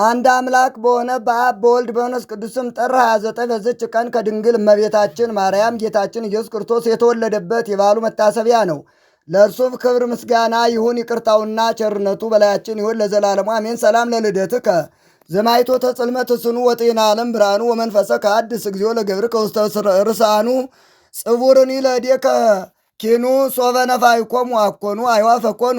አንድ አምላክ በሆነ በአብ በወልድ በመንፈስ ቅዱስም ጥር 29 በዚች ቀን ከድንግል እመቤታችን ማርያም ጌታችን ኢየሱስ ክርስቶስ የተወለደበት የበዓሉ መታሰቢያ ነው። ለእርሱም ክብር ምስጋና ይሁን፣ ይቅርታውና ቸርነቱ በላያችን ይሁን ለዘላለሙ አሜን። ሰላም ለልደትከ ዘማይቶ ተጽልመት ስኑ ወጤና ዓለም ብርሃኑ ወመንፈሰ ከአድስ እግዚኦ ለገብር ከውስተ ርሳኑ ጽቡርኒ ለእዴከ ኪኑ ሶበ ነፋይኮሙ አኮኑ አይዋፈ ኮኑ።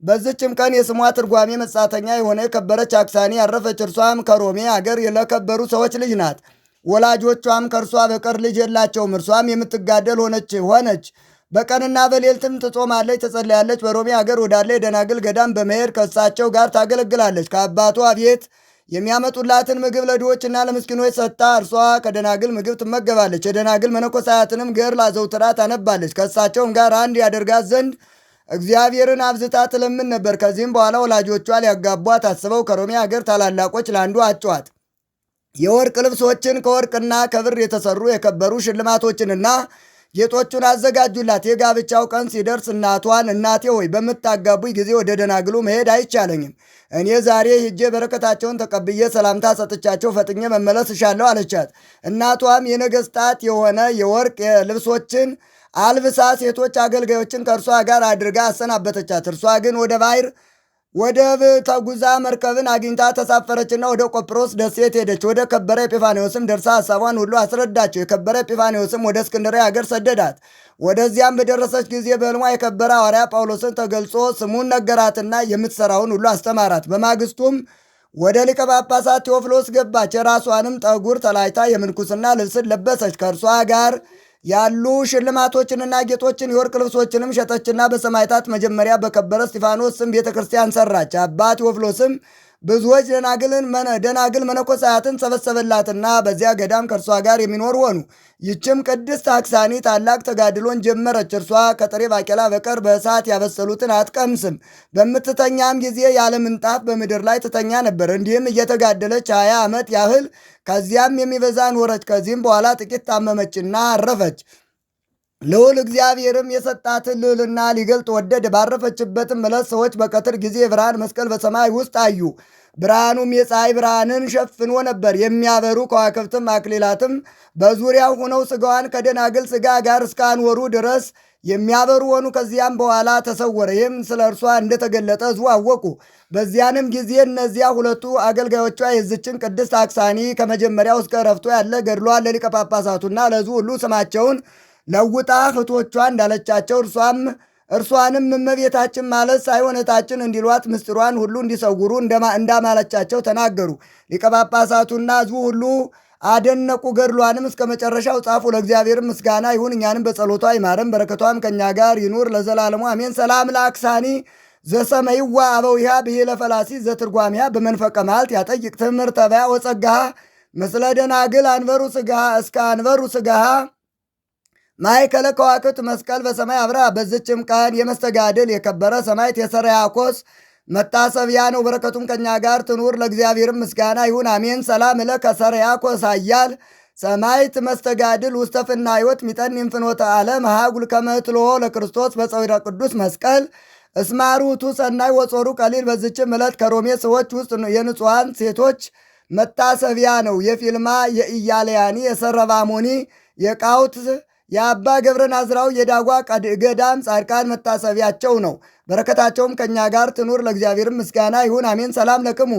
በዚችም ቀን የስሟ ትርጓሜ መጻተኛ የሆነ የከበረች አክሳኒ ያረፈች። እርሷም ከሮሜ አገር ለከበሩ ሰዎች ልጅ ናት። ወላጆቿም ከእርሷ በቀር ልጅ የላቸውም። እርሷም የምትጋደል ሆነች። በቀንና በሌልትም ትጾማለች፣ ትጸለያለች። በሮሜ አገር ወዳለ የደናግል ገዳም በመሄድ ከእሳቸው ጋር ታገለግላለች። ከአባቷ ቤት የሚያመጡላትን ምግብ ለድሆችና ለምስኪኖች ሰጥታ እርሷ ከደናግል ምግብ ትመገባለች። የደናግል መነኮሳያትንም ገድል አዘውትራ ታነባለች። ከእሳቸውም ጋር አንድ ያደርጋት ዘንድ እግዚአብሔርን አብዝታ ትለምን ነበር። ከዚህም በኋላ ወላጆቿ ሊያጋቧት አስበው ከሮሜ አገር ታላላቆች ለአንዱ አጯት። የወርቅ ልብሶችን ከወርቅና ከብር የተሰሩ የከበሩ ሽልማቶችንና ጌጦቹን አዘጋጁላት። የጋብቻው ቀን ሲደርስ እናቷን እናቴ ሆይ በምታጋቡኝ ጊዜ ወደ ደናግሉ መሄድ አይቻለኝም። እኔ ዛሬ ሂጄ በረከታቸውን ተቀብዬ ሰላምታ ሰጥቻቸው ፈጥኜ መመለስ እሻለሁ አለቻት። እናቷም የነገስታት የሆነ የወርቅ ልብሶችን አልብሳ ሴቶች አገልጋዮችን ከእርሷ ጋር አድርጋ አሰናበተቻት። እርሷ ግን ወደ ባሕር ወደብ ተጉዛ መርከብን አግኝታ ተሳፈረችና ወደ ቆጵሮስ ደሴት ሄደች። ወደ ከበረ ኤጲፋንዮስም ደርሳ ሐሳቧን ሁሉ አስረዳቸው። የከበረ ኤጲፋንዮስም ወደ እስክንድርያ አገር ሰደዳት። ወደዚያም በደረሰች ጊዜ በሕልሟ የከበረ ሐዋርያ ጳውሎስን ተገልጾ ስሙን ነገራትና የምትሠራውን ሁሉ አስተማራት። በማግስቱም ወደ ሊቀ ጳጳሳት ቴዎፍሎስ ገባች። የራሷንም ጠጉር ተላጭታ የምንኩስና ልብስን ለበሰች። ከእርሷ ጋር ያሉ ሽልማቶችንና ጌጦችን የወርቅ ልብሶችንም ሸጠችና በሰማዕታት መጀመሪያ በከበረ እስጢፋኖስ ስም ቤተ ክርስቲያን ሰራች። አባ ቴዎፍሎስም ብዙዎች ደናግል መነኮሳያትን ሰበሰበላትና በዚያ ገዳም ከእርሷ ጋር የሚኖር ሆኑ። ይችም ቅድስት አክሳኒ ታላቅ ተጋድሎን ጀመረች። እርሷ ከጥሬ ባቄላ በቀር በእሳት ያበሰሉትን አትቀምስም። በምትተኛም ጊዜ ያለ ምንጣፍ በምድር ላይ ትተኛ ነበር። እንዲህም እየተጋደለች 20 ዓመት ያህል ከዚያም የሚበዛ ኖረች። ከዚህም በኋላ ጥቂት ታመመችና አረፈች። ልዑል እግዚአብሔርም የሰጣትን ልዕልና ሊገልጥ ወደደ። ባረፈችበትም ዕለት ሰዎች በቀትር ጊዜ የብርሃን መስቀል በሰማይ ውስጥ አዩ። ብርሃኑም የፀሐይ ብርሃንን ሸፍኖ ነበር። የሚያበሩ ከዋክብትም አክሊላትም በዙሪያው ሆነው ሥጋዋን ከደናግል ሥጋ ጋር እስካንወሩ ድረስ የሚያበሩ ሆኑ። ከዚያም በኋላ ተሰወረ። ይህም ስለ እርሷ እንደተገለጠ ሕዝቡ አወቁ። በዚያንም ጊዜ እነዚያ ሁለቱ አገልጋዮቿ የዝችን ቅድስት አክሳኒ ከመጀመሪያው እስከ ዕረፍቷ ያለ ገድሏን ለሊቀ ጳጳሳቱና ለሕዝቡ ሁሉ ስማቸውን ለውጣ እህቶቿ እንዳለቻቸው እርሷንም እመቤታችን ማለት ሳይሆን እህታችን እንዲሏት ምስጢሯን ሁሉ እንዲሰውሩ እንዳማለቻቸው ተናገሩ። ሊቀ ጳጳሳቱና ሕዝቡ ሁሉ አደነቁ። ገድሏንም እስከ መጨረሻው ጻፉ። ለእግዚአብሔር ምስጋና ይሁን፣ እኛንም በጸሎቷ ይማረን፣ በረከቷም ከእኛ ጋር ይኑር ለዘላለሙ አሜን። ሰላም ለአክሳኒ ዘሰመይዋ አበዊሃ ብሂለ ፈላሲ ዘትርጓሚያ በመንፈቀ ማልት ያጠይቅ ትምህርተ በያ ወጸጋሃ ምስለ ደናግል አንበሩ ስጋሃ እስከ አንበሩ ስጋሃ ማእከለ ከዋክብት መስቀል በሰማይ አብራ። በዝችም ቀን የመስተጋድል የከበረ ሰማዕት የሰረያኮስ መታሰቢያ ነው። በረከቱም ከኛ ጋር ትኑር ለእግዚአብሔርም ምስጋና ይሁን አሜን። ሰላም ለከ ሰረያኮስ ኃያል ሰማዕት መስተጋድል ውስተ ፍናዮት ሚጠኒም ፍኖተ ዓለም ሃጉል ከመትሎ ለክርስቶስ በፀዊረ ቅዱስ መስቀል እስማሩቱ ሰናይ ወጾሩ ቀሊል። በዝችም ዕለት ከሮሜ ሰዎች ውስጥ የንጹሐን ሴቶች መታሰቢያ ነው። የፊልማ የኢያልያኒ የሰረባሞኒ የቃውት የአባ ገብረ ናዝራዊ የዳጓ ገዳም ጻድቃን መታሰቢያቸው ነው። በረከታቸውም ከእኛ ጋር ትኑር ለእግዚአብሔርም ምስጋና ይሁን አሜን። ሰላም ለክሙ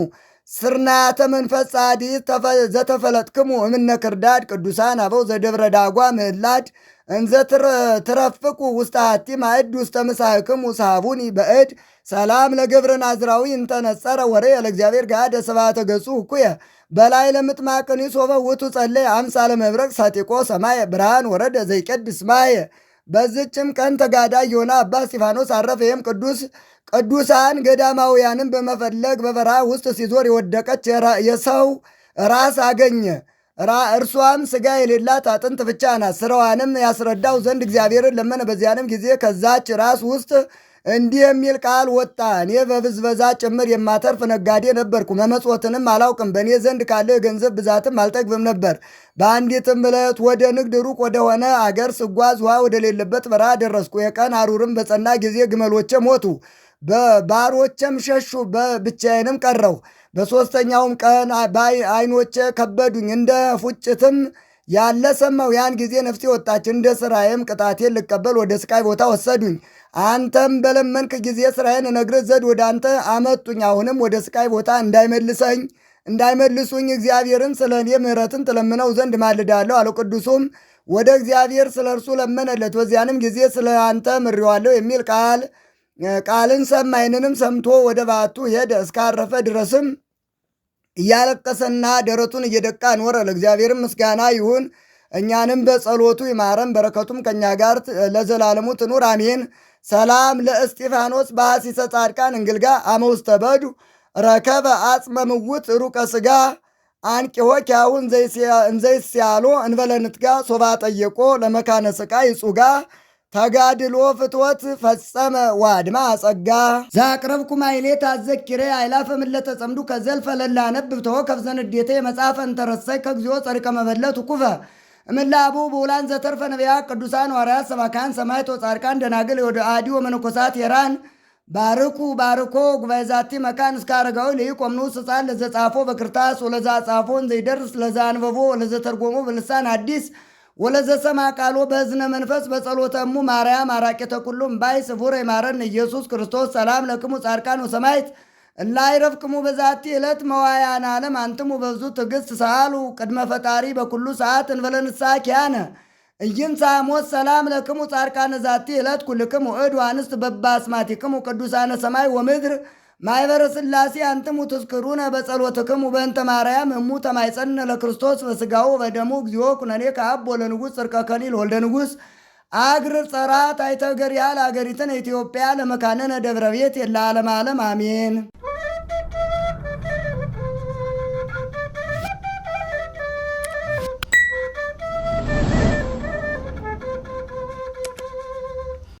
ስርናያተ መንፈስ ጻዲት ዘተፈለጥክሙ እምነ ክርዳድ ቅዱሳን አበው ዘደብረ ዳጓ ምዕላድ እንዘ ትረፍቁ ውስተ ሃቲ ማዕድ ውስተ ምሳህክሙ ሳቡኒ በእድ ሰላም ለገብረ ናዝራዊ እንተነጸረ ወሬ ለእግዚአብሔር ጋደ ስብሐተ ገጹ እኩየ በላይ ለምጥማቅኒ ሶበ ውቱ ጸለየ አምሳለ መብረቅ ሰጢቆ ሰማየ ብርሃን ወረደ ዘይቀድስ ማየ። በዝችም ቀን ተጋዳይ የሆነ አባ እስጢፋኖስ አረፈ። ይህም ቅዱሳን ገዳማውያንን በመፈለግ በበረሃ ውስጥ ሲዞር የወደቀች የሰው ራስ አገኘ። እርሷም ሥጋ የሌላት አጥንት ብቻ ናት። ስራዋንም ያስረዳው ዘንድ እግዚአብሔርን ለመነ። በዚያንም ጊዜ ከዛች ራስ ውስጥ እንዲህ የሚል ቃል ወጣ። እኔ በብዝበዛ ጭምር የማተርፍ ነጋዴ ነበርኩ፣ መመጽወትንም አላውቅም። በእኔ ዘንድ ካለ የገንዘብ ብዛትም አልጠግብም ነበር። በአንዲትም ዕለት ወደ ንግድ ሩቅ ወደሆነ አገር ስጓዝ ውሃ ወደሌለበት በረሃ ደረስኩ። የቀን ሐሩርም በጸና ጊዜ ግመሎቼ ሞቱ፣ ባሮቼም ሸሹ፣ ብቻዬንም ቀረሁ። በሦስተኛውም ቀን ዓይኖቼ ከበዱኝ፣ እንደ ፉጭትም ያለ ሰማሁ። ያን ጊዜ ነፍሴ ወጣች፣ እንደ ሥራዬም ቅጣቴን ልቀበል ወደ ስቃይ ቦታ ወሰዱኝ። አንተም በለመንክ ጊዜ ሥራዬን እነግርህ ዘንድ ወደ አንተ አመጡኝ። አሁንም ወደ ስቃይ ቦታ እንዳይመልሱኝ እግዚአብሔርን ስለ እኔ ምሕረትን ትለምነው ዘንድ ማልዳለሁ አለው። ቅዱሱም ወደ እግዚአብሔር ስለ እርሱ ለመነለት። በዚያንም ጊዜ ስለ አንተ ምሬዋለሁ የሚል ቃልን ሰማ። ይህንንም ሰምቶ ወደ በዓቱ ሄደ። እስካረፈ ድረስም እያለቀሰና ደረቱን እየደቃ ኖረ። ለእግዚአብሔርም ምስጋና ይሁን፣ እኛንም በጸሎቱ ይማረን፣ በረከቱም ከእኛ ጋር ለዘላለሙ ትኑር አሜን። ሰላም ለእስጢፋኖስ በሐሲሰ ጻድቃን እንግልጋ አመውስተ በዱ ረከበ አጽመ ምውት ሩቀ ሥጋ አንቂሆክ ያውን እንዘይስያሎ እንበለንትጋ ሶባ ጠየቆ ለመካነ ስቃይ ይጹጋ ተጋድሎ ፍትወት ፈጸመ ዋድማ ጸጋ ዛቅረብኩ ማይሌት አዘኪሬ አይላፈ ምለተ ጸምዱ ከዘልፈ ለላ ነብብ ተወከፍ ዘንዴቴ መጽሐፈ እንተረሰይ ከግዚኦ ጸሪቀ መበለቱ ኩፈ እምላቡ በውላን ዘተርፈ ነቢያ ቅዱሳን ዋርያት ሰባካን ሰማዕት ወጻድቃን ደናግል ወደ አዲ ወመነኮሳት የራን ባርኮ ጉባኤ ዛቲ መካን እስከ አረጋዊ ለይቆምኑ ሕፃን ለዘጻፎ በክርታስ ወለዛ ጻፎን ዘይደርስ ለዛ አንበቦ ወለዘተርጎሞ በልሳን አዲስ ወለዘሰማ ቃሎ በእዝነ መንፈስ በጸሎተሙ ማርያም አራቄተ ኩሉም ባይ ስፉር የማረን ኢየሱስ ክርስቶስ ሰላም ለክሙ ጻድቃን ወሰማዕት እላይረፍክሙ በዛቲ ዕለት መዋያን ዓለም አንትሙ በብዙ ትዕግሥት ሰአሉ ቅድመ ፈጣሪ በኩሉ ሰዓት እንበለንሳ ኪያነ እይንሳ ሞት ሰላም ለክሙ ጻድቃነ ዛቲ ዕለት ኩልክሙ እድ አንስት በባስማቲክሙ ቅዱሳነ ሰማይ ወምድር ማይበረ ሥላሴ አንትሙ ትዝክሩነ በጸሎትክሙ በእንተ ማርያም እሙ ተማይጸነ ለክርስቶስ በሥጋው በደሙ እግዚኦ ኩነኔ ከአብ ወለንጉሥ ጽርቀ ከሊል ወልደ ንጉሥ አግር ጸራት አይተገር ያህል አገሪትን ኢትዮጵያ ለመካነነ ደብረ ቤት የለ ዓለም ዓለም አሜን።